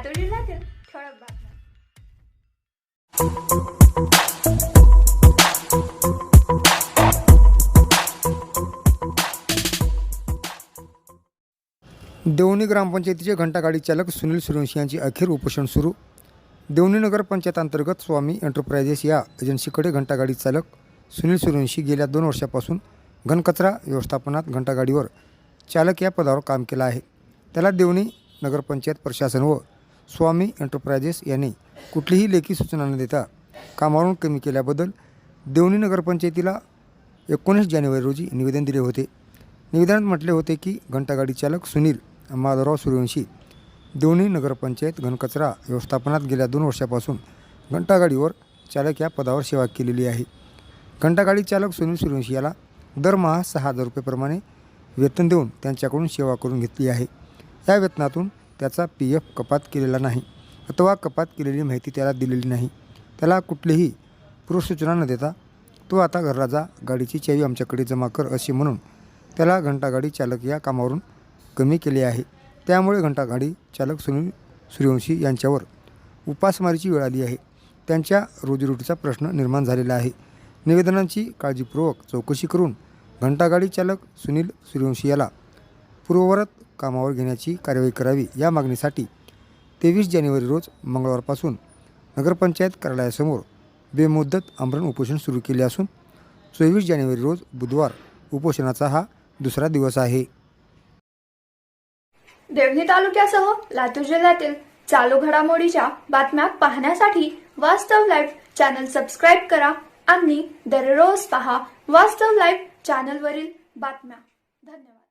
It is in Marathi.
लातूर जिल्ह्यातील ठळक बातम्या। देवणी ग्रामपंचायतीचे घंटागाडी चालक सुनील सूर्यवंशी यांची अखेर उपोषण सुरू। देवणी नगरपंचायत अंतर्गत स्वामी एंटरप्राइजेस या एजन्सीकडे घंटागाडी चालक सुनील सूर्यवंशी गेल्या 2 वर्षापासून घनकचरा व्यवस्थापनात घंटागाडीवर चालक या पदावर काम केलं आहे। त्याला देवणी नगरपंचायत प्रशासन व स्वामी एंटरप्राइजेस यांनी कुठलीही लेखी सूचना न देता कामावरून कमी केल्याबद्दल देवणी नगरपंचायतीला 19 जानेवारी रोजी निवेदन दिले होते। निवेदनात म्हटले होते की घंटागाडी चालक सुनील माधवराव सूर्यवंशी देवणी नगरपंचायत घनकचरा व्यवस्थापनात गेल्या 2 वर्षापासून घंटागाडीवर चालक या पदावर सेवा केलेली आहे। घंटागाडी चालक सुनील सूर्यवंशी याला दरमहा 6,000 रुपये प्रमाणे वेतन देऊन त्यांच्याकडून सेवा करून घेतली आहे। या वेतनातून त्याचा PF कपात केलेला नाही अथवा कपात केलेली माहिती त्याला दिलेली नाही। त्याला कुठलीही पूर्वसूचना न देता तो आता घरला जा, गाडीची चावी आमच्याकडे जमा कर असे म्हणून त्याला घंटागाडी चालक या कामावरून कमी केले आहे। त्यामुळे घंटागाडी चालक सुनील सूर्यवंशी यांच्यावर उपासमारीची वेळ आली आहे। त्यांच्या रोजीरोटीचा प्रश्न निर्माण झालेला आहे। निवेदनांची काळजीपूर्वक चौकशी करून घंटागाडी चालक सुनील सूर्यवंशी याला पूर्ववत कामावर घेण्याची कार्यवाही करावी या मागणीसाठी 23 जानेवारी रोज मंगळवारपासून नगरपंचायत कार्यालयासमोर बेमुदत आमरण उपोषण सुरू केले असून 24 जानेवारी रोज बुधवार उपोषणाचा हा दुसरा दिवस आहे। देवणी तालुक्यासह लातूर जिल्ह्यातील चालू घडामोडीच्या बातम्या पाहण्यासाठी वास्तव लाईव्ह चॅनल सबस्क्राईब करा आणि दररोज पहा वास्तव लाईव्ह चॅनलवरील बातम्या। धन्यवाद।